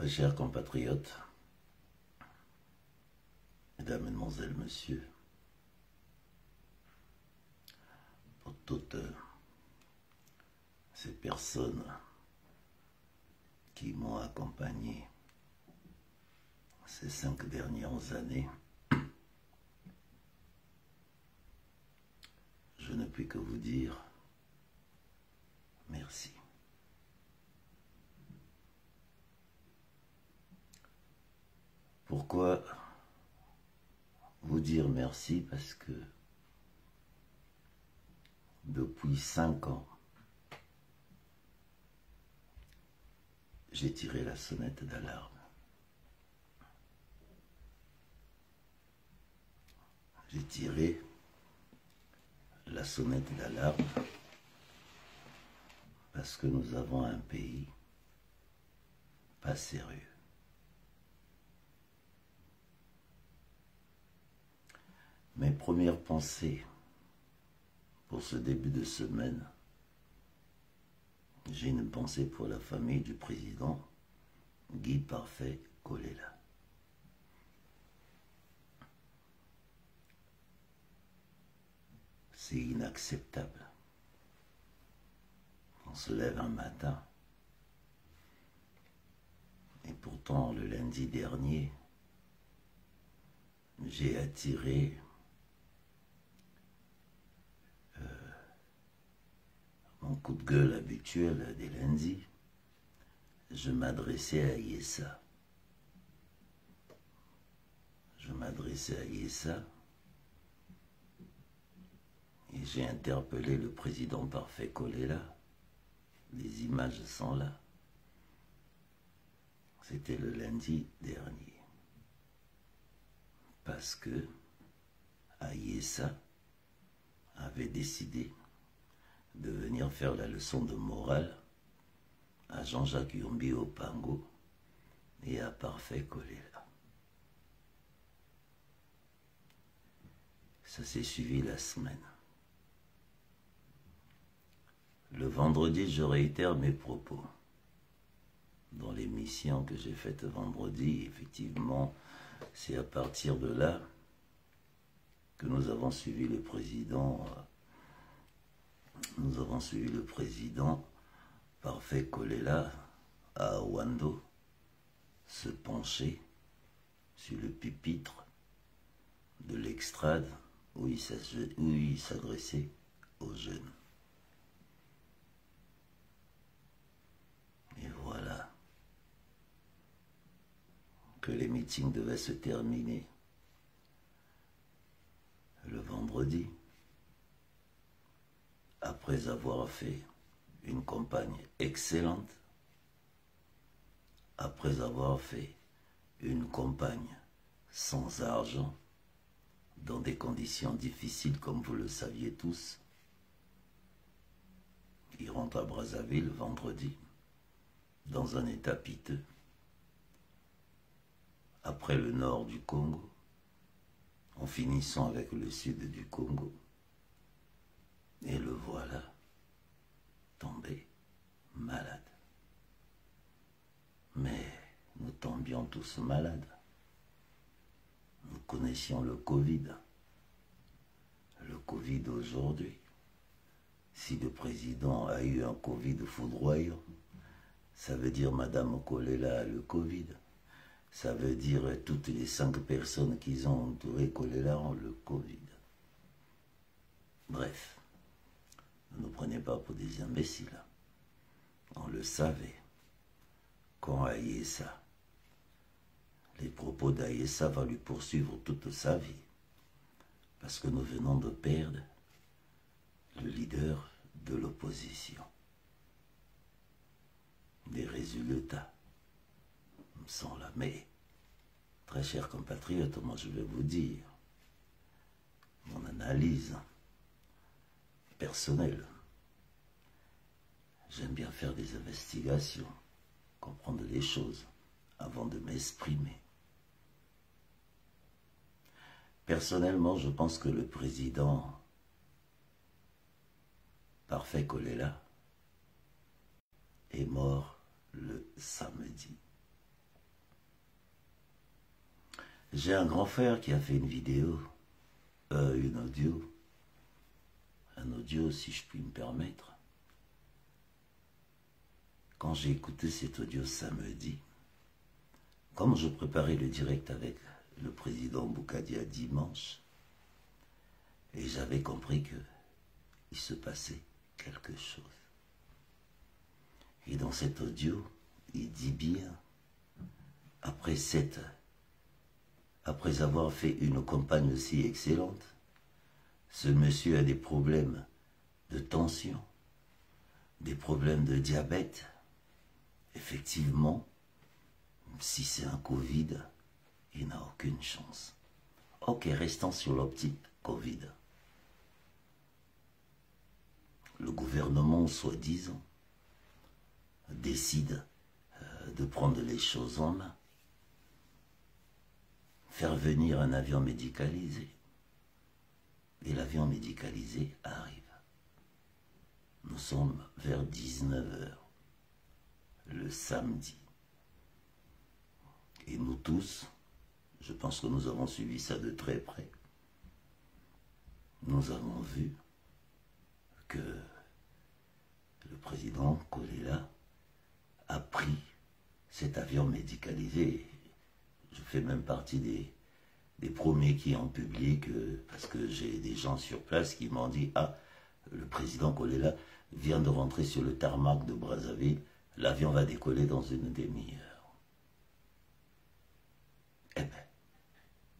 Très chers compatriotes, mesdames, mesdemoiselles, messieurs, pour toutes ces personnes qui m'ont accompagné ces 5 dernières années, je ne puis que vous dire merci. Pourquoi vous dire merci? Parce que depuis 5 ans, j'ai tiré la sonnette d'alarme. J'ai tiré la sonnette d'alarme parce que nous avons un pays pas sérieux. Mes premières pensées pour ce début de semaine, j'ai une pensée pour la famille du président Guy Parfait Kolela. C'est inacceptable. On se lève un matin et pourtant le lundi dernier, j'ai attiré mon coup de gueule habituel des lundis. Je m'adressais à Yessa. Et j'ai interpellé le président Parfait Kolela. Les images sont là. C'était le lundi dernier. Parce que Yessa avait décidé de venir faire la leçon de morale à Jean-Jacques Yombi Opango et à Parfait Kolela. Ça s'est suivi la semaine. Le vendredi, je réitère mes propos. Dans l'émission que j'ai faite vendredi, effectivement, c'est à partir de là que nous avons suivi le président. Nous avons suivi le président Parfait Kolela à Wando se pencher sur le pupitre de l'extrade où il s'adressait aux jeunes. Et voilà que les meetings devaient se terminer le vendredi, après avoir fait une campagne excellente, après avoir fait une campagne sans argent, dans des conditions difficiles comme vous le saviez tous. Il rentre à Brazzaville vendredi, dans un état piteux, après le nord du Congo, en finissant avec le sud du Congo. Et le voilà tombé malade. Mais nous tombions tous malades. Nous connaissions le Covid. Le Covid aujourd'hui. Si le président a eu un Covid foudroyant, ça veut dire Madame Kolela a le Covid. Ça veut dire toutes les 5 personnes qui ont entouré Kolela ont le Covid. Bref, ne nous prenez pas pour des imbéciles. On le savait. Quand Yessa, les propos d'Yessa vont lui poursuivre toute sa vie. Parce que nous venons de perdre le leader de l'opposition. Les résultats sont là. Mais, très chers compatriotes, moi je vais vous dire mon analyse personnelle. J'aime bien faire des investigations, comprendre les choses avant de m'exprimer. Personnellement, je pense que le président Parfait Kolela est mort le samedi. J'ai un grand frère qui a fait une vidéo, un audio si je puis me permettre. Quand j'ai écouté cet audio samedi, comme je préparais le direct avec le président Boukadia dimanche, et j'avais compris qu'il se passait quelque chose. Et dans cet audio, il dit bien, après avoir fait une campagne aussi excellente, ce monsieur a des problèmes de tension, des problèmes de diabète. Effectivement, si c'est un Covid, il n'a aucune chance. Ok, restons sur l'optique Covid. Le gouvernement, soi-disant, décide de prendre les choses en main, faire venir un avion médicalisé. Et l'avion médicalisé arrive. Nous sommes vers 19 h le samedi. Et nous tous, je pense que nous avons suivi ça de très près. Nous avons vu que le président Kolela a pris cet avion médicalisé. Je fais même partie des premiers qui ont publié, parce que j'ai des gens sur place qui m'ont dit « Ah, le président Kolela vient de rentrer sur le tarmac de Brazzaville, l'avion va décoller dans une demi-heure. » Eh bien,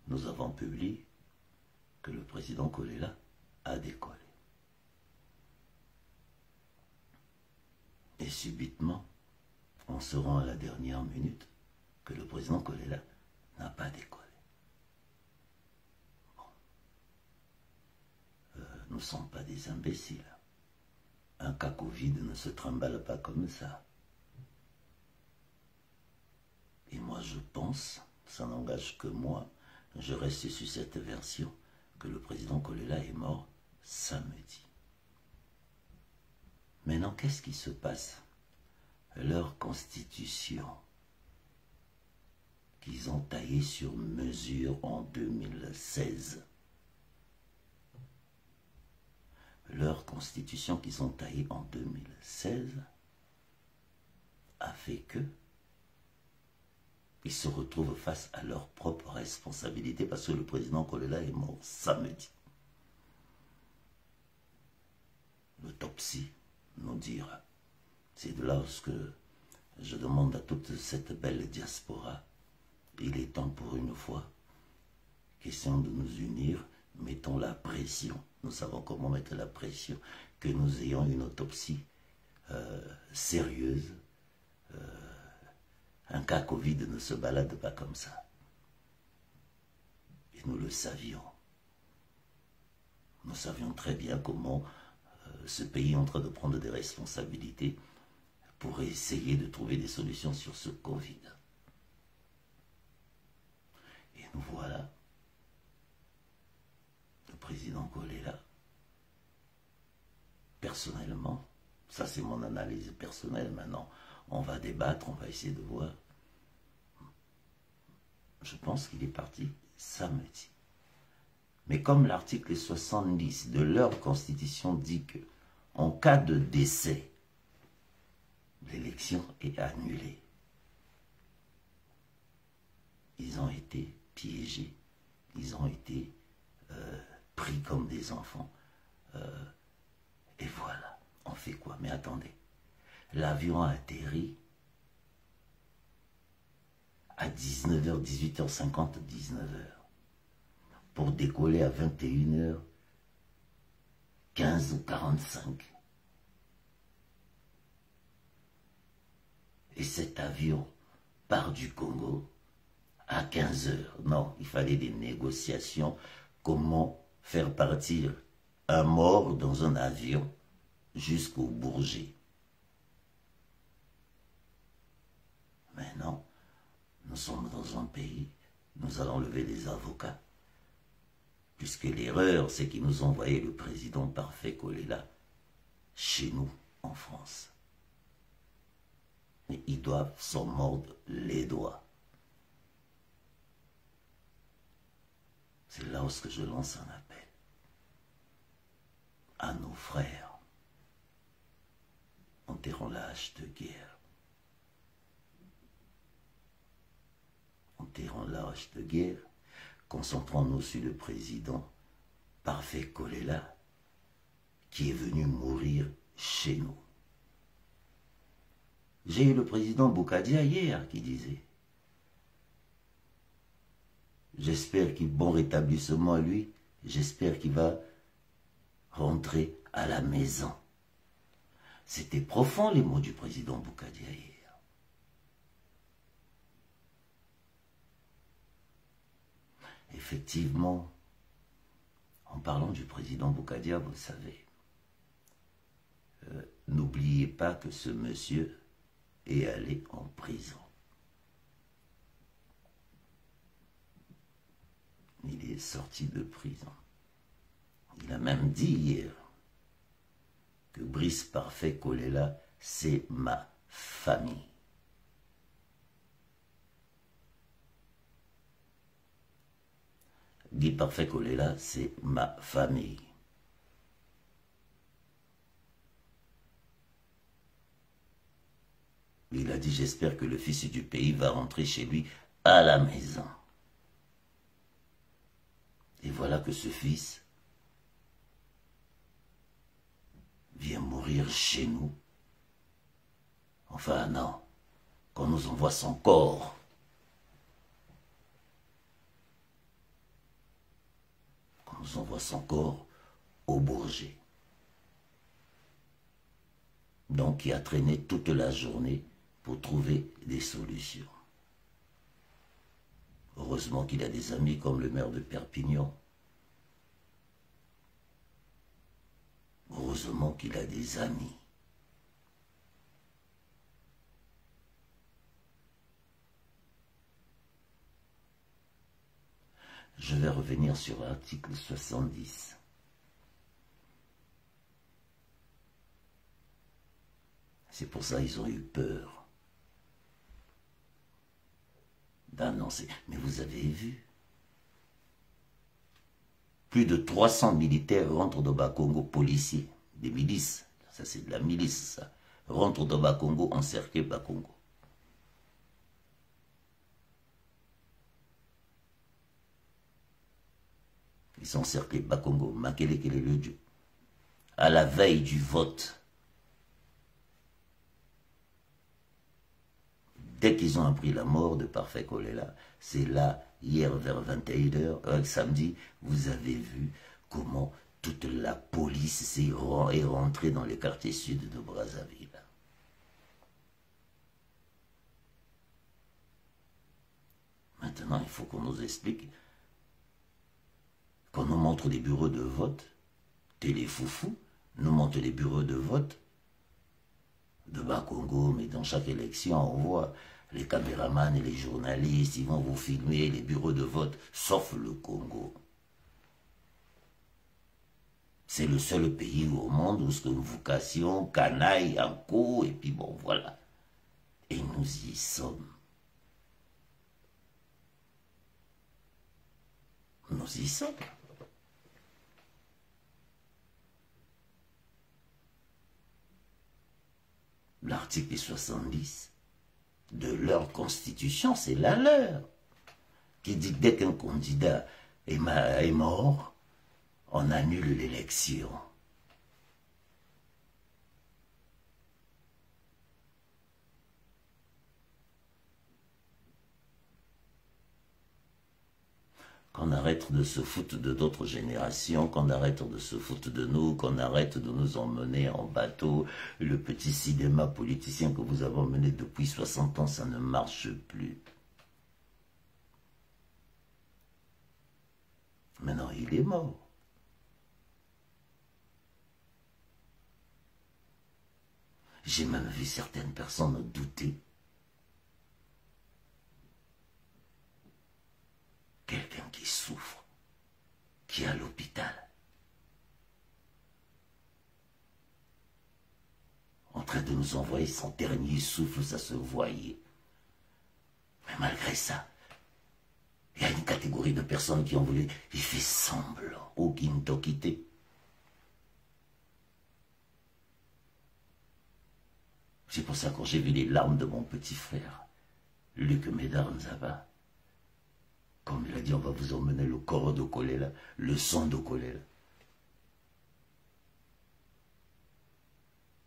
nous avons publié que le président Kolela a décollé. Et subitement, on se rend à la dernière minute que le président Kolela n'a pas décollé. Nous ne sommes pas des imbéciles. Un cas Covid ne se trimballe pas comme ça. Et moi je pense, ça n'engage que moi, je reste sur cette version, que le président Kolela est mort samedi. Maintenant, qu'est-ce qui se passe? Leur constitution, qu'ils ont taillée sur mesure en 2016. Leur constitution qu'ils ont taillée en 2016 a fait que ils se retrouvent face à leur propre responsabilité parce que le président Kolela est mort samedi. L'autopsie nous dira. C'est de là que je demande à toute cette belle diaspora, il est temps pour une fois, question de nous unir, mettons la pression. Nous savons comment mettre la pression, que nous ayons une autopsie sérieuse. Un cas Covid ne se balade pas comme ça. Et nous le savions. Nous savions très bien comment ce pays est en train de prendre des responsabilités pour essayer de trouver des solutions sur ce Covid. Et nous voilà. Le président Kolela, personnellement, ça c'est mon analyse personnelle maintenant, on va débattre, on va essayer de voir. Je pense qu'il est parti samedi. Mais comme l'article 70 de leur constitution dit que, en cas de décès, l'élection est annulée. Ils ont été piégés, ils ont été pris comme des enfants. Et voilà, on fait quoi? Mais attendez, l'avion a atterri à 19 h, 18h50, 19 h, pour décoller à 21 h 15 ou 45. Et cet avion part du Congo à 15 h. Non, il fallait des négociations. Comment faire partir un mort dans un avion jusqu'au Bourget? Maintenant, nous sommes dans un pays, nous allons lever des avocats. Puisque l'erreur, c'est qu'ils nous ont envoyé le président parfait Kolela chez nous, en France. Mais ils doivent s'en mordre les doigts. C'est là où je lance un appel à nos frères. Enterrons la hache de guerre. Enterrons la hache de guerre. Concentrons-nous sur le président Parfait Kolela qui est venu mourir chez nous. J'ai eu le président Boukadia hier qui disait « J'espère qu'il bon rétablissement à lui, j'espère qu'il va rentrer à la maison. » C'était profond les mots du président Boukadia hier. Effectivement, en parlant du président Boukadia, vous savez, n'oubliez pas que ce monsieur est allé en prison. Il est sorti de prison. Il a même dit hier que Brice Parfait Kolela, c'est ma famille. Guy Parfait Kolela, c'est ma famille. Il a dit, j'espère que le fils du pays va rentrer chez lui à la maison. Et voilà que ce fils vient mourir chez nous. Enfin non, qu'on nous envoie son corps. Qu'on nous envoie son corps au Bourget. Donc il a traîné toute la journée pour trouver des solutions. Heureusement qu'il a des amis comme le maire de Perpignan. Heureusement qu'il a des amis. Je vais revenir sur l'article 70. C'est pour ça qu'ils ont eu peur d'annoncer. Mais vous avez vu, plus de 300 militaires rentrent dans Bakongo, policiers, des milices, ça c'est de la milice ça, rentrent dans Bakongo, encerclent Bakongo. Ils sont encerclés Bakongo, Makele le Dieu, à la veille du vote. Dès qu'ils ont appris la mort de Parfait Kolela, c'est là, hier vers 21h, samedi, vous avez vu comment toute la police est rentrée dans les quartiers sud de Brazzaville. Maintenant, il faut qu'on nous explique, qu'on nous montre les bureaux de vote, Téléfoufou nous montre les bureaux de vote de Bakongo, mais dans chaque élection, on voit les caméramans et les journalistes, ils vont vous filmer les bureaux de vote, sauf le Congo. C'est le seul pays au monde où ce que nous vocation, canaille, anko, et puis bon, voilà. Et nous y sommes. Nous y sommes. L'article 70 de leur constitution, c'est la leur, qui dit que dès qu'un candidat est mort, on annule l'élection. Qu'on arrête de se foutre de d'autres générations, qu'on arrête de se foutre de nous, qu'on arrête de nous emmener en bateau. Le petit cinéma politicien que vous avez emmené depuis 60 ans, ça ne marche plus. Maintenant, il est mort. J'ai même vu certaines personnes douter. Quelqu'un qui souffre, qui est à l'hôpital, en train de nous envoyer son dernier souffle, ça se voyait. Mais malgré ça, Il y a une catégorie de personnes qui ont voulu, il fait semblant, ou qui t'ont quitté. C'est pour ça que quand j'ai vu les larmes de mon petit frère, Luc Médard-Nzaba, comme il a dit, on va vous emmener le corps d'Okolela, le sang d'Okolela.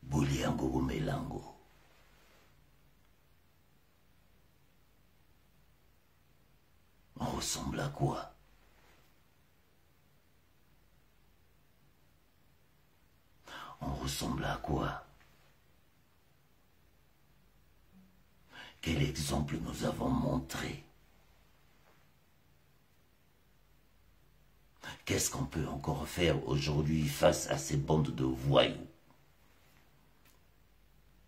Bouliango Melango. On ressemble à quoi? On ressemble à quoi? Quel exemple nous avons montré? Qu'est-ce qu'on peut encore faire aujourd'hui face à ces bandes de voyous?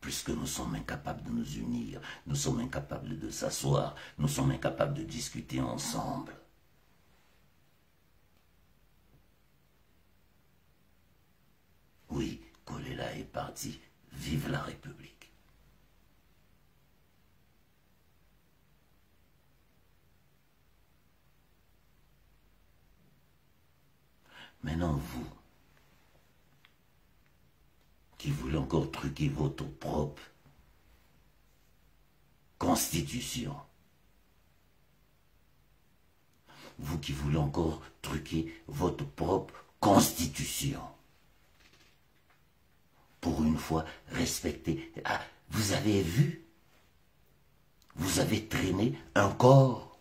Puisque nous sommes incapables de nous unir, nous sommes incapables de s'asseoir, nous sommes incapables de discuter ensemble. Oui, Kolela est parti. Vive la République. Maintenant, vous, qui voulez encore truquer votre propre constitution, vous qui voulez encore truquer votre propre constitution, pour une fois, respectez. Ah, vous avez vu? Vous avez traîné un corps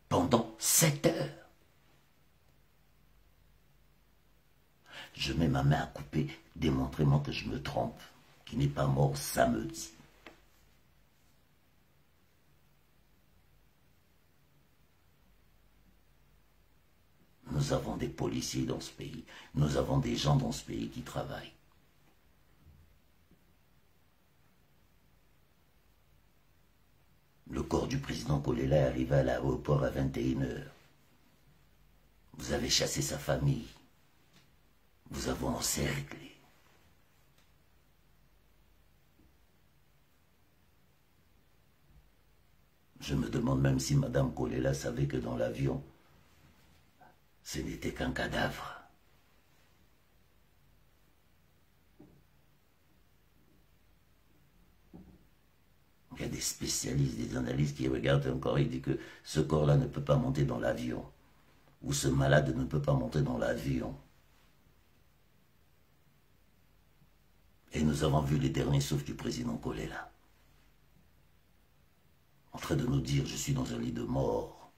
pendant 7 heures. Je mets ma main à couper, démontrez-moi que je me trompe, qu'il n'est pas mort samedi. Nous avons des policiers dans ce pays, nous avons des gens dans ce pays qui travaillent. Le corps du président Kolela est arrivé à l'aéroport à 21 h. Vous avez chassé sa famille. Vous avez encerclé. Je me demande même si Madame Kolela savait que dans l'avion, ce n'était qu'un cadavre. Il y a des spécialistes, des analystes qui regardent un corps et disent que ce corps-là ne peut pas monter dans l'avion. Ou ce malade ne peut pas monter dans l'avion. Et nous avons vu les derniers souffles du président Kolela. En train de nous dire, je suis dans un lit de mort.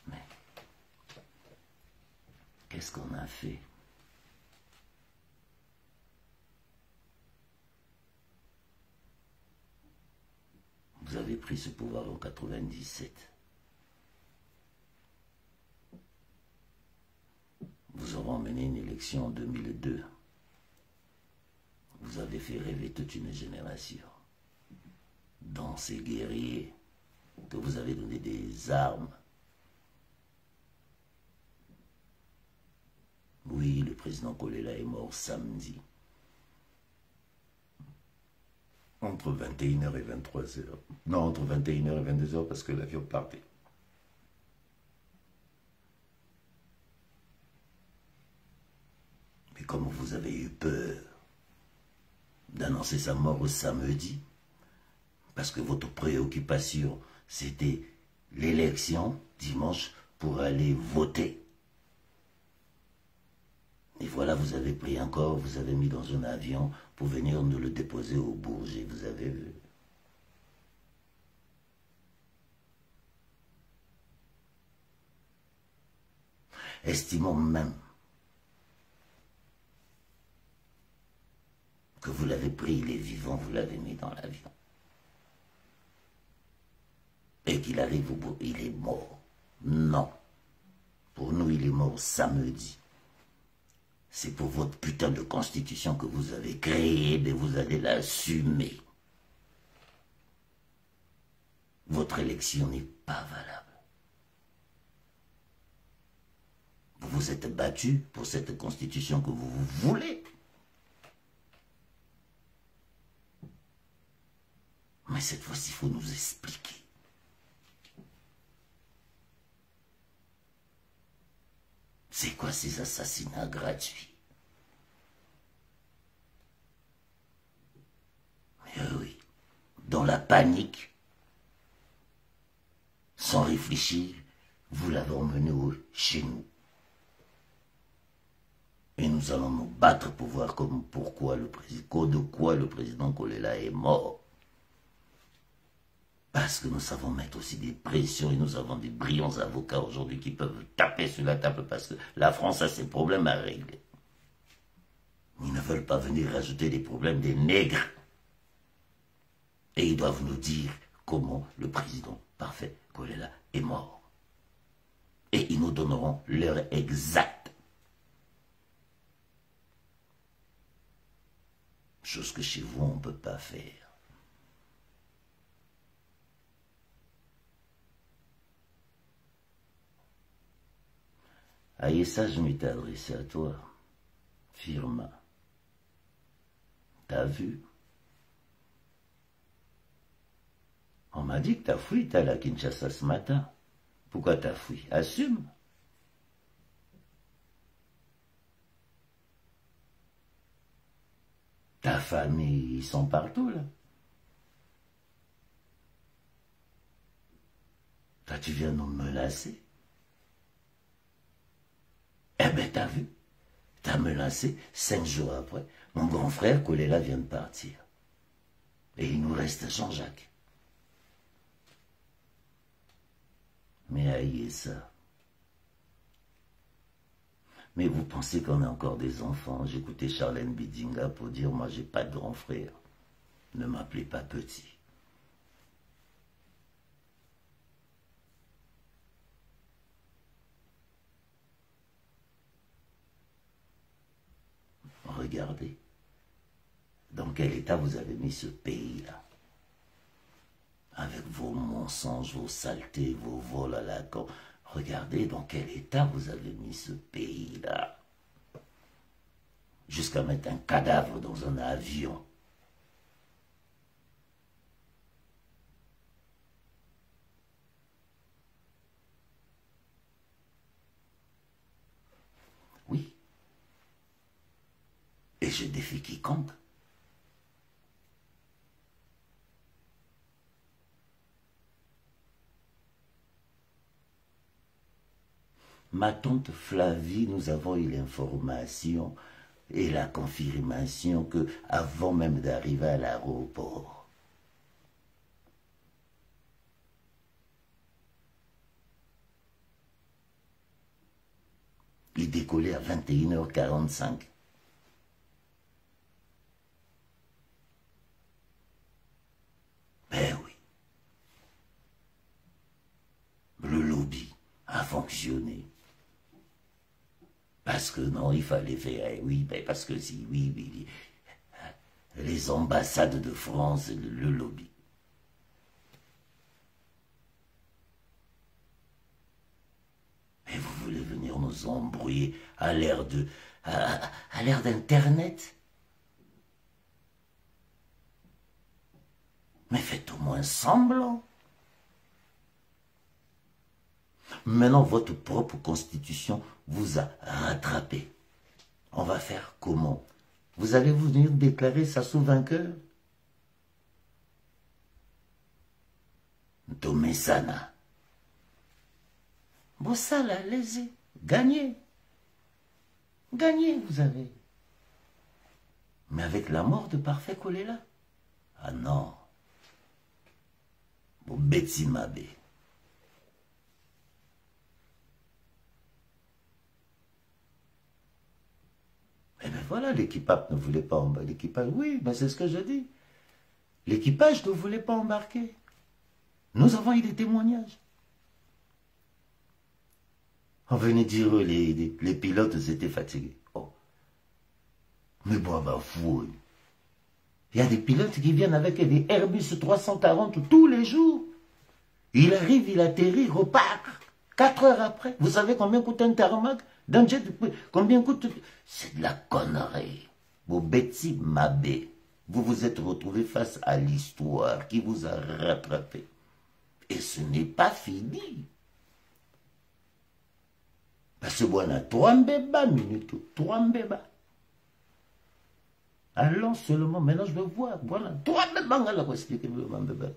Mais, qu'est-ce qu'on a fait? Vous avez pris ce pouvoir en 97. Vous avez mené une élection en 2002. Vous avez fait rêver toute une génération. Dans ces guerriers que vous avez donné des armes. Oui, le président Kolela est mort samedi. Entre 21 h et 23 h. Non, entre 21 h et 22 h parce que l'avion partait. Mais comme vous avez eu peur d'annoncer sa mort au samedi, parce que votre préoccupation, c'était l'élection dimanche pour aller voter. Et voilà, vous avez pris un corps, vous avez mis dans un avion pour venir nous le déposer au Bourget, vous avez vu. Estimons même que vous l'avez pris, il est vivant, vous l'avez mis dans l'avion. Et qu'il arrive au bout, il est mort. Non. Pour nous, il est mort samedi. C'est pour votre putain de constitution que vous avez créée, mais vous allez l'assumer. Votre élection n'est pas valable. Vous vous êtes battu pour cette constitution que vous voulez. Mais cette fois-ci, il faut nous expliquer. C'est quoi ces assassinats gratuits? Mais oui, dans la panique, sans réfléchir, vous l'avez emmené chez nous. Et nous allons nous battre pour voir pourquoi le président Kolela est mort. Parce que nous savons mettre aussi des pressions et nous avons des brillants avocats aujourd'hui qui peuvent taper sur la table parce que la France a ses problèmes à régler. Ils ne veulent pas venir rajouter les problèmes des nègres. Et ils doivent nous dire comment le président parfait Kolela est mort. Et ils nous donneront l'heure exacte. Chose que chez vous, on ne peut pas faire. Aïssa, je m'étais adressé à toi. Firma. T'as vu? On m'a dit que t'as fui, t'es allé à Kinshasa ce matin. Pourquoi t'as fui? Assume. Ta famille, ils sont partout, là. Toi, tu viens nous menacer. Eh ben, t'as vu? T'as menacé, 5 jours après, mon grand frère Kolela vient de partir. Et il nous reste Jean-Jacques. Mais aïe ça. Mais vous pensez qu'on est encore des enfants? J'écoutais Charlène Bidinga pour dire, moi j'ai pas de grand frère. Ne m'appelez pas petit. Regardez. Dans quel état vous avez mis ce pays-là? Avec vos mensonges, vos saletés, vos vols à la con. Regardez dans quel état vous avez mis ce pays-là. Jusqu'à mettre un cadavre dans un avion. Oui. Et je défie quiconque. Ma tante Flavie, nous avons eu l'information et la confirmation que, avant même d'arriver à l'aéroport, il décollait à 21h45. Ben oui. Le lobby a fonctionné. Parce que non, il fallait faire, oui, ben parce que si, oui, oui, les ambassades de France, le lobby. Et vous voulez venir nous embrouiller à l'ère d'Internet? Mais faites au moins semblant. Maintenant, votre propre constitution vous a rattrapé. On va faire comment? Vous allez venir déclarer Sassou vainqueur? Domesana. Bon, ça là, allez-y. Gagnez. Gagnez, vous avez. Mais avec la mort de Parfait Kolela? Ah non. Bon, Betty Mabé. Eh bien voilà, l'équipage ne voulait pas embarquer. L'équipage, oui, mais c'est ce que je dis. L'équipage ne voulait pas embarquer. Nous avons eu des témoignages. On venait dire que les pilotes étaient fatigués. Oh. Mais bon, bah fou. Il y a des pilotes qui viennent avec des Airbus 340 tous les jours. Il arrive, il atterrit, il repart. 4 heures après. Vous savez combien coûte un tarmac? D'un jet, combien coûte... C'est de la connerie. Bon, Betty Mabé. Vous vous êtes retrouvé face à l'histoire qui vous a rattrapé. Et ce n'est pas fini. Parce que voilà, 3 minutes, 3 mbeba. Allons seulement, maintenant je veux voir, voilà, 3 mbeba, on va expliquer mbeba.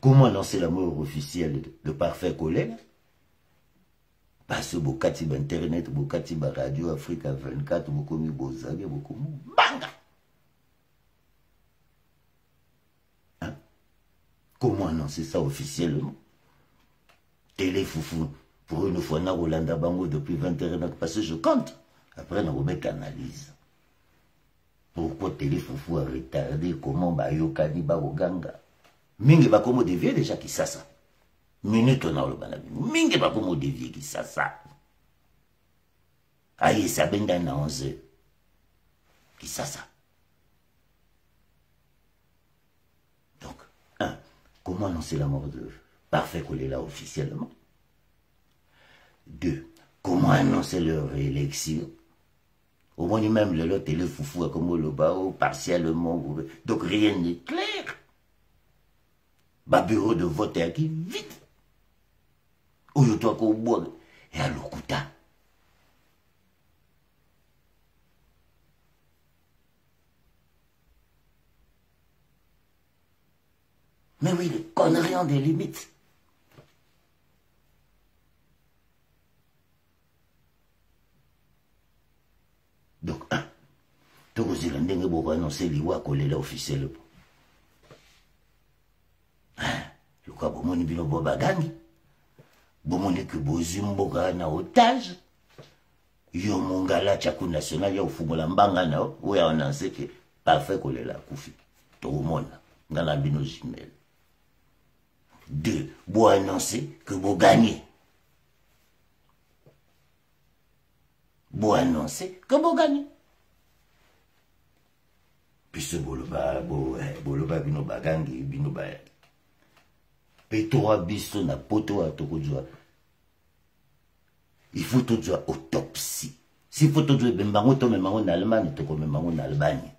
Comment lancer la mort officielle de Parfait Collègue? Parce que Bokati Internet, Bokati Radio Africa 24, beaucoup mieux Bozage, beaucoup mieux Banga. Hein? Comment annoncer ça officiellement? Télé foufou, pour une fois, on a Rolanda Bango depuis 21 ans, parce que je compte. Après, on remet analyse. Pourquoi Télé foufou a retardé? Comment Bayokani Baroganga? Mingi Bakomo dévié déjà qui ça ça. Minute on a le banabi. Mingi Bakomo dévié qui ça ça. Aïe, ça benda na 11 qui ça ça. Donc, comment annoncer la mort de Parfait Collé là officiellement? 2. Comment annoncer leur réélection? Au moins, même le télé foufou comme le bao, partiellement. Donc, rien n'est clair. Bah, bureau de vote est qui vite. Ou yo toi qu'on boit. Et à l'okuta. Mais oui, les conneries ont des limites. Donc, tu as dit que annoncer l'Iwa collé là officiellement. Le quoi, bon, mon bino bobagangi. Bon, mon que bozumboka na otage. Yo mongala chaku national ya ufungola mbanga na ou ya annoncé que Parfait Collé là koufi. Tout le monde dans la bino Gmail. 2. Bon annoncer que vous gagnez. Bon annoncer que vous gagnez. Puisque boloba bino bagangi bino ba. Petora biso na poto a tokozwa. Il faut tout jouer autopsie. S'il faut tout jouer bembango to memango en Allemagne, to memango en Albanie.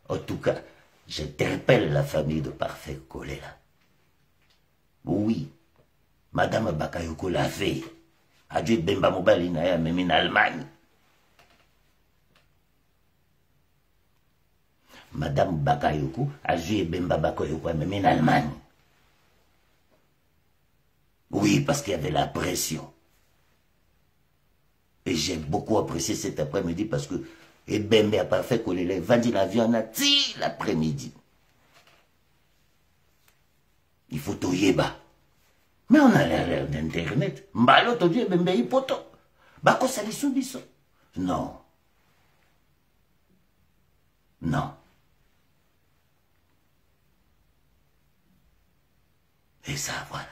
En tout cas, j'interpelle la famille de Parfait Collé là. Oui, Madame Bakayoko l'a fait. A dû bemba mobile na même en Allemagne. Madame Bakayoko a joué Bemba Bakayoko même en Allemagne. Oui, parce qu'il y avait la pression. Et j'ai beaucoup apprécié cet après-midi parce que Bembe a Parfait Collé vendit l'avion à l'après-midi. Il faut tout yéba. Mais on a l'air d'internet. Mbalo to dit Bembe hipoto. Bako salisu biso. Non. Non. Et ça, voilà.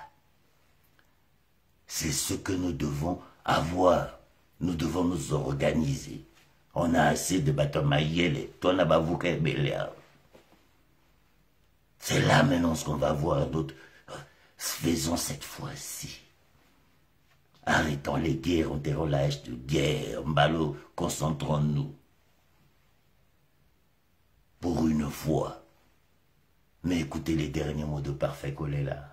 C'est ce que nous devons avoir. Nous devons nous organiser. On a assez de bâtons maïele. Toi, n'a pas vu qu'un béliard. C'est là maintenant ce qu'on va voir d'autres. Faisons cette fois-ci. Arrêtons les guerres, enterrons la hache de guerre. Mbalo, concentrons-nous. Pour une fois. Mais écoutez les derniers mots de Parfait Collé là.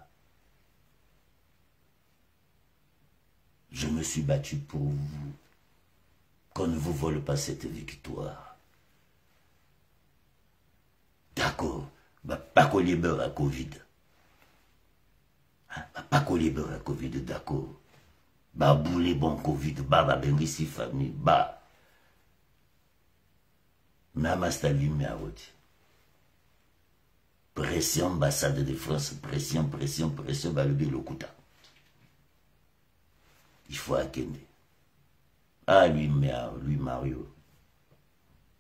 Je me suis battu pour vous. Qu'on ne vous vole pas cette victoire. D'accord. Pas qu'on libère à Covid. Pas qu'on libère à Covid, d'accord. Boulé bon Covid, bengi si famille, Mais amasta lumière. Pression, ambassade de France, pression, balubi lokuta. Il faut attendre. Ah, lui, Mario.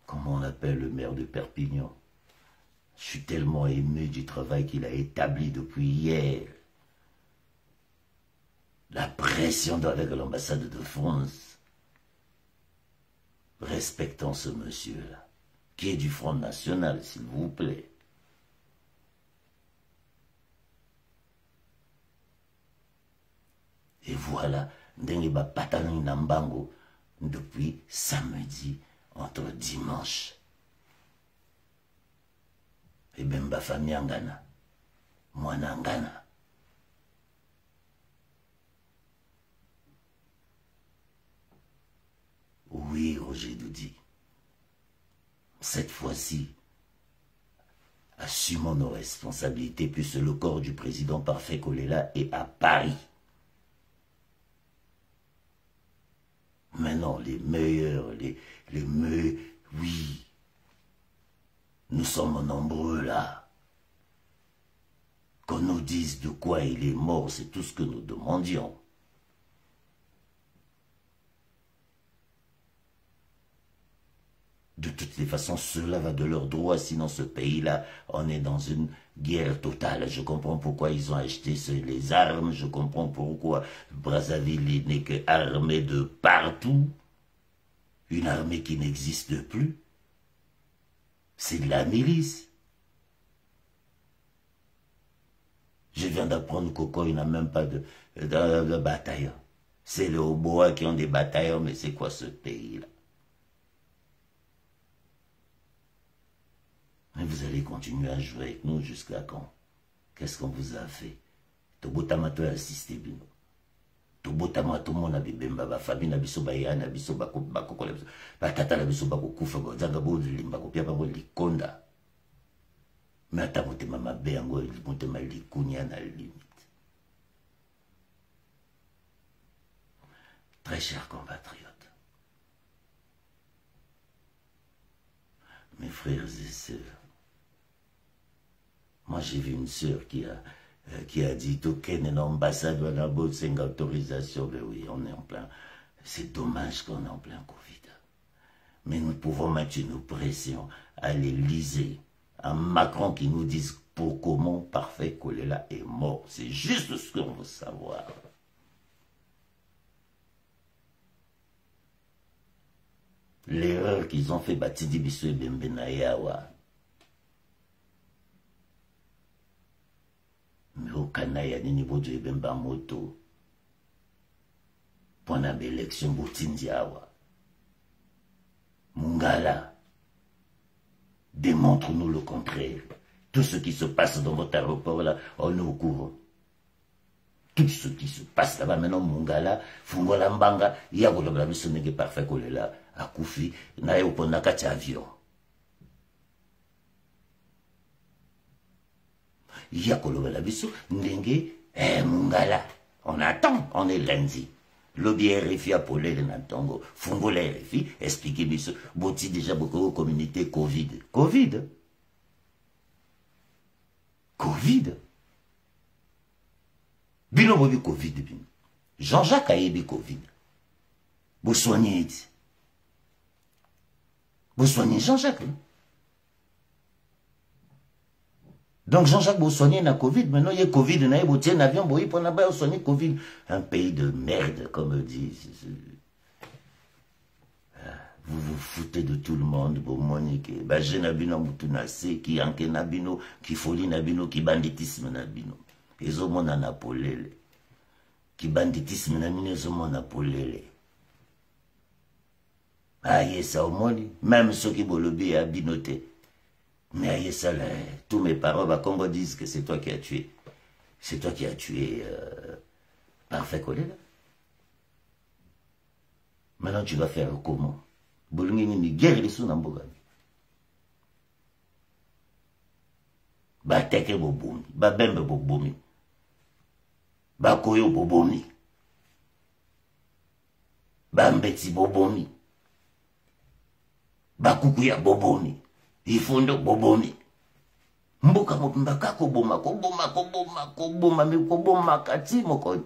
Comment on appelle le maire de Perpignan? Je suis tellement ému du travail qu'il a établi depuis hier. La pression avec l'ambassade de France. Respectons ce monsieur-là, qui est du Front National, s'il vous plaît. Et voilà, ndenge ba patani na mbango, depuis samedi, entre dimanche. Et bien, ma famille en Ghana, moi en Ghana. Oui, Roger Doudi, cette fois-ci, assumons nos responsabilités, puisque le corps du président Parfait Kolela est à Paris. Maintenant, les meilleurs, les meilleurs, oui, nous sommes nombreux là. Qu'on nous dise de quoi il est mort, c'est tout ce que nous demandions. De toutes les façons, cela va de leur droit, sinon ce pays-là, on est dans une guerre totale. Je comprends pourquoi ils ont acheté les armes, je comprends pourquoi Brazzaville n'est qu'armée de partout. Une armée qui n'existe plus. C'est de la milice. Je viens d'apprendre qu'au il n'a même pas de bataillon. C'est les Oboa qui ont des bataillons, mais c'est quoi ce pays-là? Mais vous allez continuer à jouer avec nous jusqu'à quand? Qu'est-ce qu'on vous a fait? Tobotamato assisté bino. Tobotamato mon abibemba ba famille na biso ba yana biso ba kokola biso. Ba tata na biso ba kokufa ba zanga bo limba ko pia ba bo likonda. Mais ata motema mabe yango motema likunya na limite. Très chers compatriotes, mes frères et sœurs, moi j'ai vu une sœur qui a dit token une ambassade à la botte sans autorisation. Mais oui, on est en plein. C'est dommage qu'on est en plein Covid. Mais nous pouvons mettre nos pressions à l'Élysée, à Macron qui nous dise pour comment Parfait Kolela est mort. C'est juste ce qu'on veut savoir. L'erreur qu'ils ont fait, Batidi Bissou et Bembenayawa. Mais au Canada, il y a des niveaux de Bemba Moto. Pendant l'élection, Boutindiawa. Mungala. Démontre-nous le contraire. Tout ce qui se passe dans votre aéroport là, on est au courant. Tout ce qui se passe là-bas, maintenant, Mungala, Fungola Mbanga, Yagola Blabiso n'est Parfait Kolela, à Koufi, Nae Oponaka avion. Yakolo Blabiso, Ndenge, Mungala. On attend, on est lundi. Lobby RFI appelé le Nantongo, Fungola RFI, expliquez biso, Boti déjà beaucoup de communauté Covid. Covid? Covid? Bino bobi Covid bino. Jean-Jacques a eu Covid. Vous soignez. Vous soignez Jean-Jacques. Donc Jean-Jacques vous soignez la Covid. Maintenant il y a Covid, il y a un avion, il y a soigner Covid. Un pays de merde, comme disent. Vous vous foutez de tout le monde, vous moniquez. J'ai nabino moutunase, qui anke nabino, qui folie nabino, qui banditisme nabino. Ils ont mon anapolele. Qui banditisme nabino, ils ont mon anapolele. Aïe, ça au moins, même ceux qui bolobi à binoté. Mais aïe, ça là, tous mes parents, Congo disent que c'est toi qui as tué. C'est toi qui as tué Parfait Kolela. Maintenant, tu vas faire comment? Bolungini mi guerre les sous n'amboga. Ba teke bobomi, ba bembe bobomi, ba koyo bobomi, ba mbeti bobomi, ba kukuya bobomi, ifundo bobomi. Mboka mbaka koboma, mi koboma kati moko.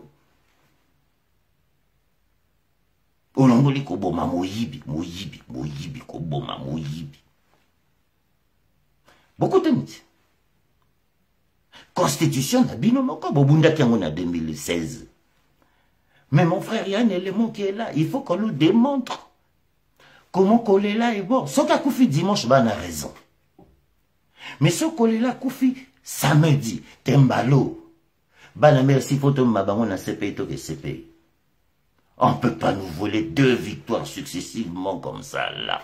Olongoli koboma moyibi, koboma moyibi. Beaucoup de mythes. Constitution na bino moko bobunda kiango na 2016. Mais mon frère, il y a un élément qui est là. Il faut qu'on nous démontre comment Kolela est mort. Ce qu'a Koufi dimanche, ben a raison. Mais ce Kolela Koufi samedi, Tembalo, ben merci photo mabango na CPI to que CPI. On ne peut pas nous voler 2 victoires successivement comme ça, là.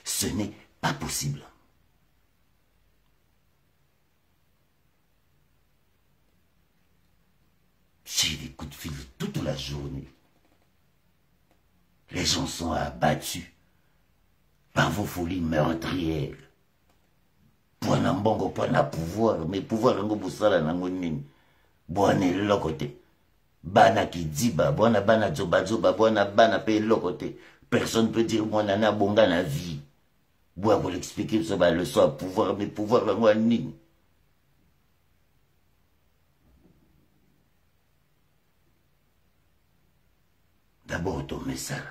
Ce n'est pas possible. J'ai des coups de fil toute la journée. Les gens sont abattus par vos folies meurtrières. Pour un bongo, pour un pouvoir, mais pouvoir un boussala nango nini. Boane lokote. Bana qui dit ba, boana bana zoba zoba, boana bana pe lokote. Personne peut dire moi nana bonga na vie. Boa pour l'expliquer ça va le soir pouvoir, mais pouvoir nango nini. D'abord ton message.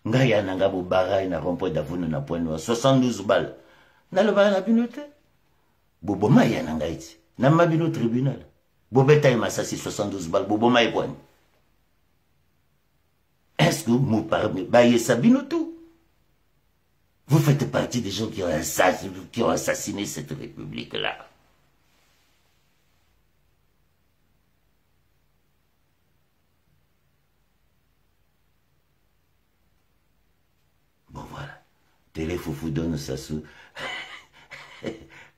Ngaya nanga bo baray na rompo d'avoine na point noir 72 balles. Na le ba na binote. Bobo maya nanga iti. Na mabino tribunal. Bobeta et massassi 72 balles. Bobo maya point. Est-ce que vous parlez baye sabino tout? Vous faites partie des gens qui ont assassiné cette république-là. Bon voilà, Téléfoufou donne ça sous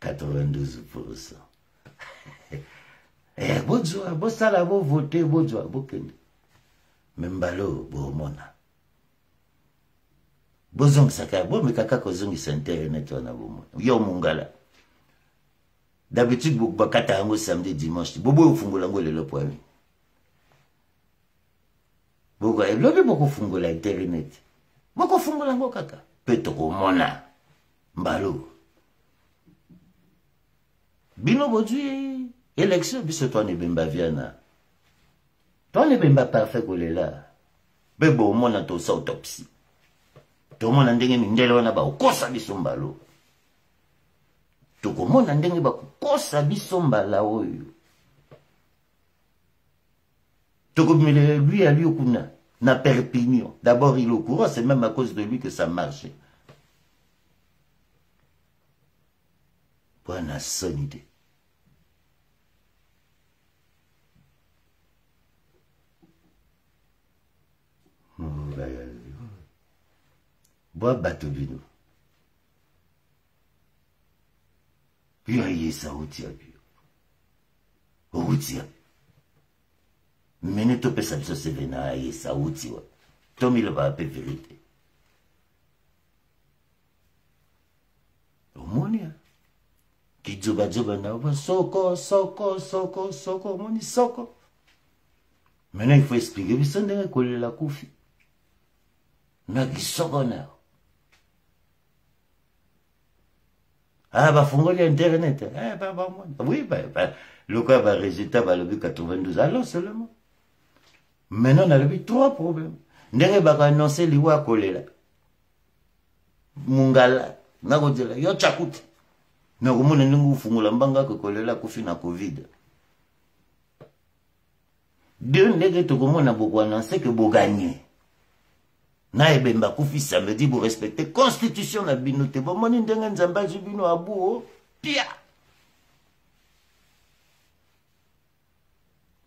92%. Eh, bonjour, bon sala, bon voter, bonjour, bon kende. Même balo, bon mona. Bozong saka, bon me kaka kozongi sa internet wana bon mona. Yo mungala. D'habitude, bakata yango samedi, dimanche. Bobo ufungola ngo lelo poami. Bobo, lobi boko fungola internet. Boko fungola ngo kaka. Peto komona. Mbalo. Bino bodui, élection, biso toi ne bemba viana. Toi ne bemba parfait kolela. Bebo mona to sa autopsie. To mona ndenge mindele wana ba okosa biso mbalo. To komona ndenge ba kosa biso mbala oyo. To komile lui à lui okuna na Perpignan. D'abord il est au courant, c'est même à cause de lui que ça marche. Bwana sonide. Bois bateau bino. Puis aïe ça outia puis. Outia. Mene to pesa biso sevena aïe ça outia. Tomi le va apé vérité. Omonia. Ki djoba djoba na oba soko soko soko soko moni soko. Maintenant il faut expliquer biso ndenge kolela kufi. Na ki soko na. Ah, bah, fongoli internet. Eh, bah, moi. Oui, bah, le cas va résultat, va le 92. Alors, seulement. Maintenant, on a le 3 problèmes. N'ere va annoncer liwa kolela. Mungala. Nako dila. Yo chakuti. Nako mune nungu fungula mbanga ko kolela kufi na Covid. Deux nègres to komona boko annoncer que bo gagner. Na ebemba kufi samedi pour respecter constitution na bino te bomoni ndenge nzamba zubino abuo pia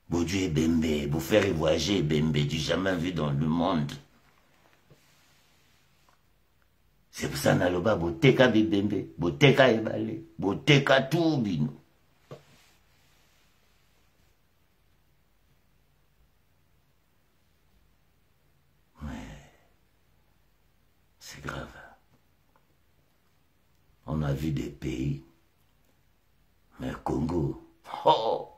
bodu ebembe vous faire voyager ebembe du jamais vu dans le monde. C'est pour ça na loba boteka bibembe boteka ebale boteka tout bino. C'est grave. On a vu des pays, mais Congo, oh!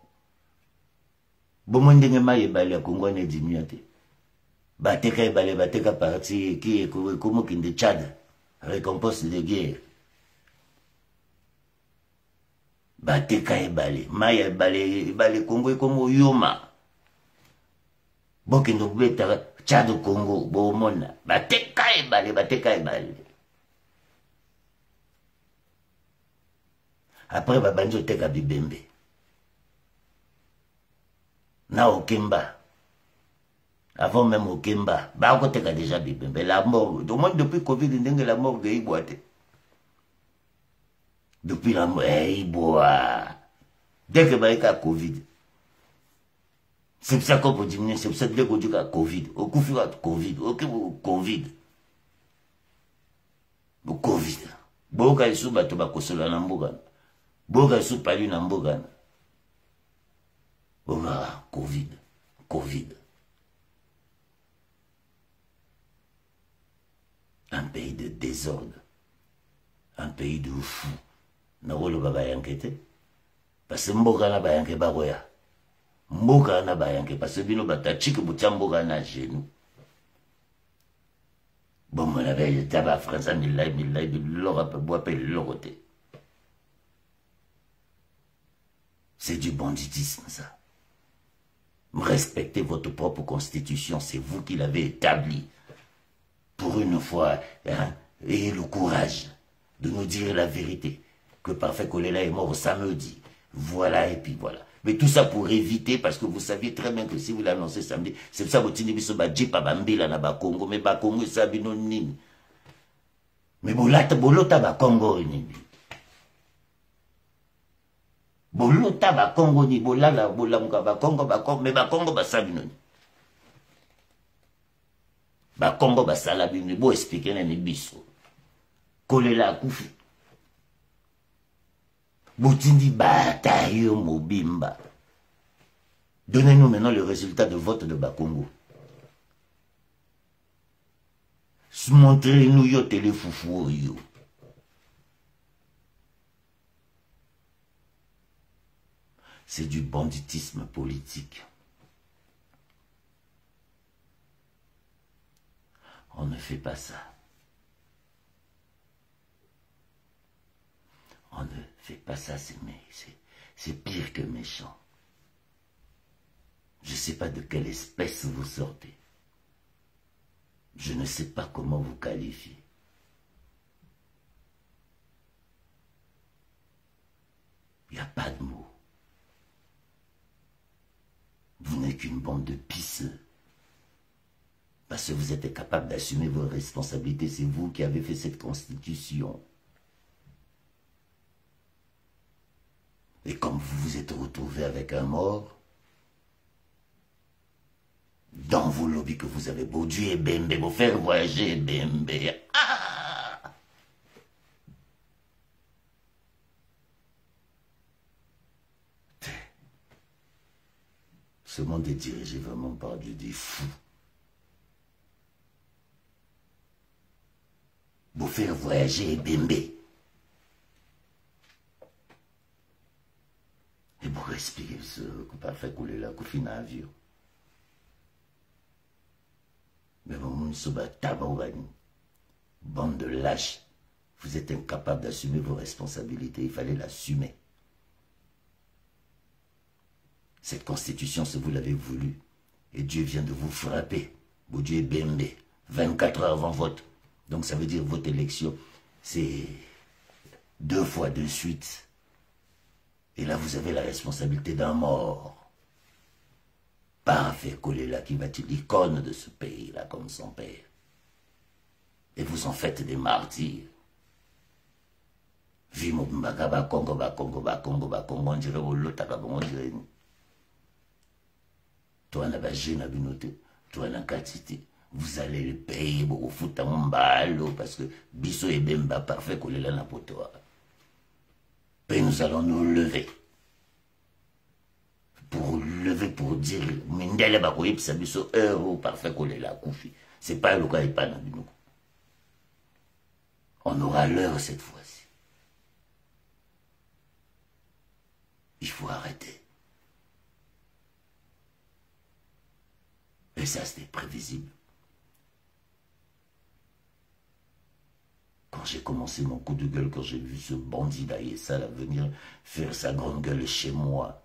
Bon, ndenge ma yebale Congo ne diminué. Bateka yebale, bateka parti qui est comme qui de Tchad, récompense de guerre. Bateka yebale, ma yebale Congo comme Yoma. Bon, qui nous bête Tchad Congo, bon mona, bateka yebale, bateka yebale. Après, babanjo teka bibembe. Na Okemba. Avant même Okemba. Bako teka déjà bibembe. La mort. Au moins depuis Covid, la mort de Iboate. Depuis la mort, il boit. Dès que il y a Covid, c'est pour ça qu'on peut diminuer, c'est pour ça que dès qu'on dit qu'il y a Covid, au coup, il y a Covid, au Covid. Au Covid. Boka isu bato bakosola na mboga. Boka isu pali na mboga. Boka, Covid. Covid. Un pays de désordre. Un pays de fou. Nakolo baba yankete. Parce que mboka na bayanke baroya. Mboka na bayanke. Parce que bino batachiki butia mboka na genou. Bon, mon avait le tabac français, c'est du banditisme, ça. Respectez votre propre constitution, c'est vous qui l'avez établie. Pour une fois, hein, ayez le courage de nous dire la vérité. Que Parfait Kolela est mort samedi. Voilà, et puis voilà. Mais tout ça pour éviter, parce que vous saviez très bien que si vous l'annoncez samedi, c'est pour ça que vous tenez biso ba djipa bambila na ba Congo, mais ba Congo ça bino nini. Mais bolota ba Congo nini. Bolota ba Congo ni bolala bolamuka ba Congo mais ba Congo ba sabino ni. Ba Congo ba salabino bo expliquer na ni biso. Kolela kufi. Boutindi bataille mobimba. Donnez-nous maintenant le résultat de vote de Bakongo. Montrez-nous yo téléfoufou yo. C'est du banditisme politique. On ne fait pas ça. On ne fait pas ça, c'est pire que méchant. Je ne sais pas de quelle espèce vous sortez. Je ne sais pas comment vous qualifier. Il n'y a pas de mots. Vous n'êtes qu'une bande de pisseux. Parce que vous êtes incapable d'assumer vos responsabilités. C'est vous qui avez fait cette constitution. Et comme vous vous êtes retrouvé avec un mort, dans vos lobbies que vous avez beau Dieu et Bembe, vous faire voyager Bembe. Ah! Ce monde est dirigé vraiment par des fous. Vous faire voyager Bembe. Et pour expliquer ce que Parfait Kolela Koufi na avion. Mais bon, bande de lâches, vous êtes incapable d'assumer vos responsabilités, il fallait l'assumer. Cette constitution, si vous l'avez voulu, et Dieu vient de vous frapper, vous Dieu est Bembe, 24 heures avant vote. Donc ça veut dire votre élection, c'est 2 fois de suite. Et là, vous avez la responsabilité d'un mort. Parfait Kolela qui va être l'icône de ce pays-là comme son père. Et vous en faites des martyrs. Vimo Mbaka Congo, on dirait Olotaka, on dirait. Toi, on a bagé na binote, toi, on a quantité. Vous allez le payer pour foutre un ballot parce que Bisso et Bemba Parfait Kolela na potoa. Et nous allons nous lever. Pour lever, pour dire, Mindele Bakoye Psabiso, Parfait Kolela Koufi. C'est pas le cas, il pas dans on aura l'heure cette fois-ci. Il faut arrêter. Et ça, c'était prévisible. Quand j'ai commencé mon coup de gueule, quand j'ai vu ce bandit d'Aïessa venir faire sa grande gueule chez moi,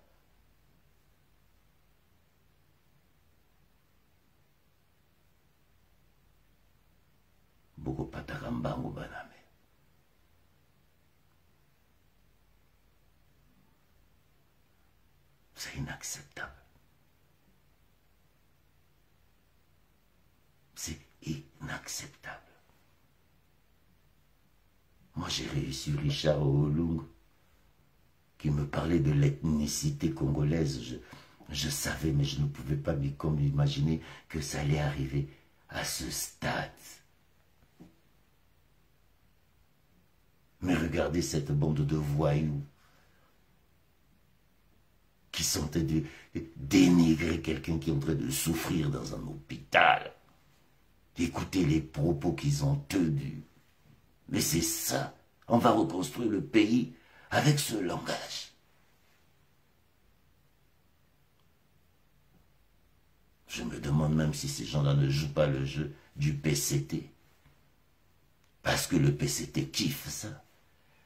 beaucoup patarambango baname. C'est inacceptable. C'est inacceptable. Moi, j'ai réussi Richard Olung, qui me parlait de l'ethnicité congolaise. Je savais, mais je ne pouvais pas imaginer que ça allait arriver à ce stade. Mais regardez cette bande de voyous qui sont en train de dénigrer quelqu'un qui est en train de souffrir dans un hôpital. Écoutez les propos qu'ils ont tenus. Mais c'est ça, on va reconstruire le pays avec ce langage. Je me demande même si ces gens-là ne jouent pas le jeu du PCT. Parce que le PCT kiffe ça.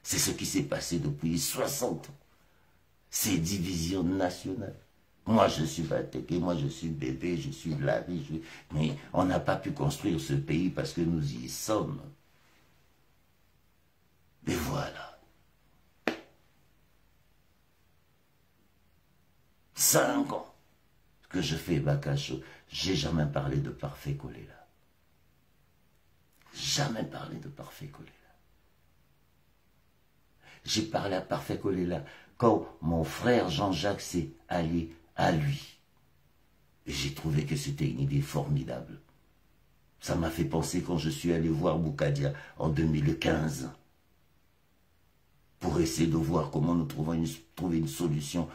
C'est ce qui s'est passé depuis 60 ans. Ces divisions nationales. Moi, je suis Bateke, moi, je suis Bébé, je suis Larry. Mais on n'a pas pu construire ce pays parce que nous y sommes. Mais voilà. 5 ans que je fais Bakacho, j'ai jamais parlé de Parfait Kolela. Jamais parlé de Parfait Kolela. J'ai parlé à Parfait Kolela quand mon frère Jean-Jacques s'est allié à lui. Et j'ai trouvé que c'était une idée formidable. Ça m'a fait penser quand je suis allé voir Boukadia en 2015 pour essayer de voir comment nous trouver une solution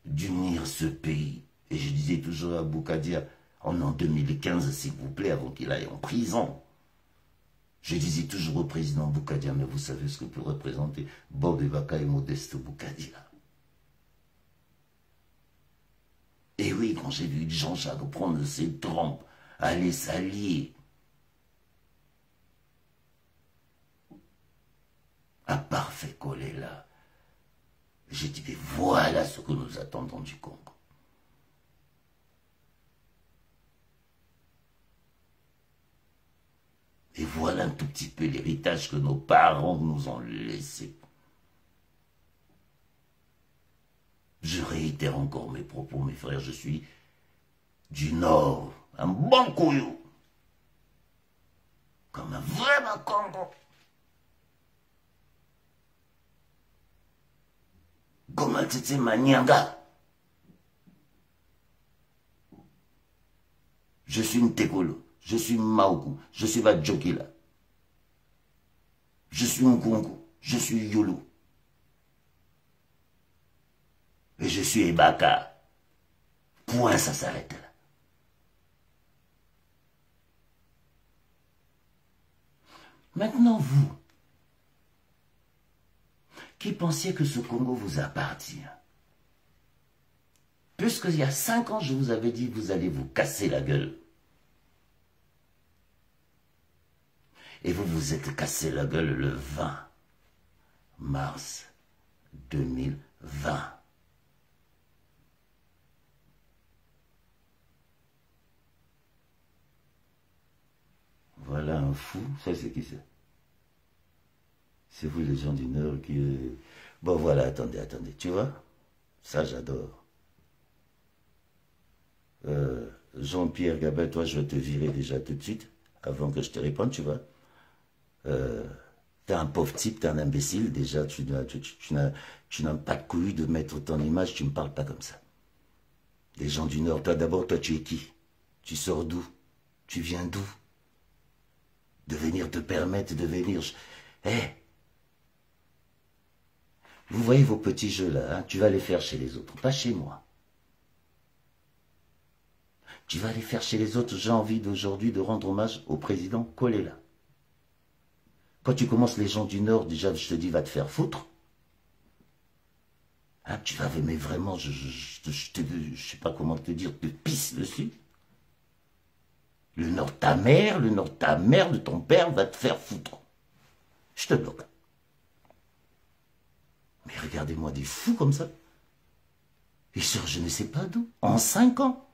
d'unir ce pays. Et je disais toujours à Boukadia, en 2015, s'il vous plaît, avant qu'il aille en prison. Je disais toujours au président Boukadia, mais vous savez ce que peut représenter Bob Ebaka et Modeste Boukadia. Et oui, quand j'ai vu Jean-Jacques prendre ses trompes, aller s'allier à Parfait Kolela, j'ai dit, mais voilà ce que nous attendons du Congo. Et voilà un tout petit peu l'héritage que nos parents nous ont laissé. Je réitère encore mes propos, mes frères, je suis du Nord, un bon couillou, comme un vrai Makongo. Comme un Tete Manianga. Je suis Ntekolo. Je suis Maoku, je suis Badjokila. Je suis Nkunku, je suis Yolo. Et je suis Ebaka. Point, ça s'arrête là. Maintenant, vous, qui pensiez que ce Congo vous appartient, puisqu'il y a 5 ans, je vous avais dit, vous allez vous casser la gueule. Et vous vous êtes cassé la gueule le 20 mars 2020. Voilà un fou, ça c'est qui c'est? C'est vous les gens du Nord qui... Bon voilà, attendez, tu vois? Ça j'adore. Jean-Pierre Gabin, toi je vais te virer déjà tout de suite, avant que je te réponde, tu vois? T'es un pauvre type, t'es un imbécile, déjà tu n'as pas de couilles de mettre ton image, tu me parles pas comme ça. Les gens du Nord, toi d'abord, toi tu es qui? Tu sors d'où? Tu viens d'où? De venir te permettre de venir... Vous voyez vos petits jeux là, hein? Tu vas les faire chez les autres, pas chez moi. Tu vas les faire chez les autres, j'ai envie d'aujourd'hui de rendre hommage au président Kolela. Quand tu commences les gens du Nord, déjà je te dis va te faire foutre. Hein, tu vas, mais vraiment, je sais pas comment te dire, te pisse dessus. Le Nord, ta mère, de ton père va te faire foutre. Je te bloque. Mais regardez-moi des fous comme ça. Ils sortent je ne sais pas d'où. En 5 ans.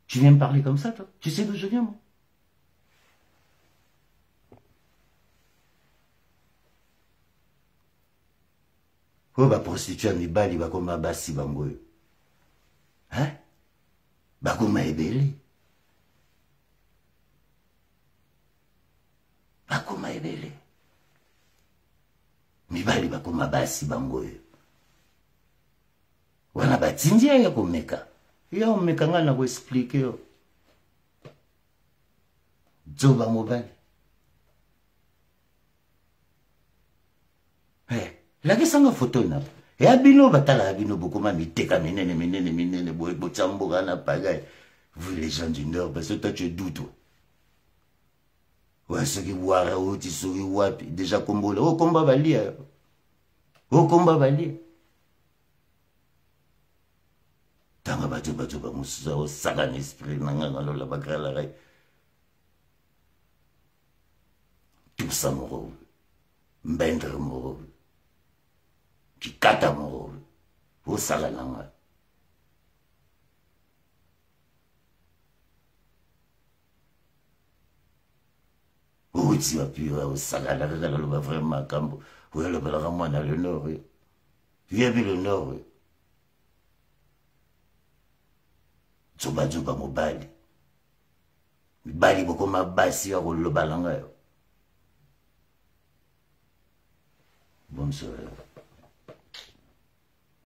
Tu viens me parler comme ça, toi? Tu sais d'où je viens, moi? Oh, bah, prostituée, mibali, bah, comme basi, bangoyo. Hein? Bah, comme ebele. Bah, comme ebele. mibali bakoma basi bango oyo wana batindi ya komeka ya omeka nga na koexplike yo zoba mobali lakisanga foto na ya bino batala bino bokoma miteka minene bochamboka na pagaille. Vous les gens du Nord, parce que toi tu es d'où toi? Ouais, ceux qui voient tu souris wapi déjà combo là, au combat valia. Au combat valia. Tanga bato ba musa au sagan esprit nanga ngalo la bakala ray. Tout ça moro. Mbendre moro. Kikata moro. Au sagananga. Oui, tu vas plus au sagala, vraiment cambo. Oui, le bel dans le nord. Viens vu le nord. Tsoba mobali. Bali boko mabasi ya le balanga. Bonne soirée.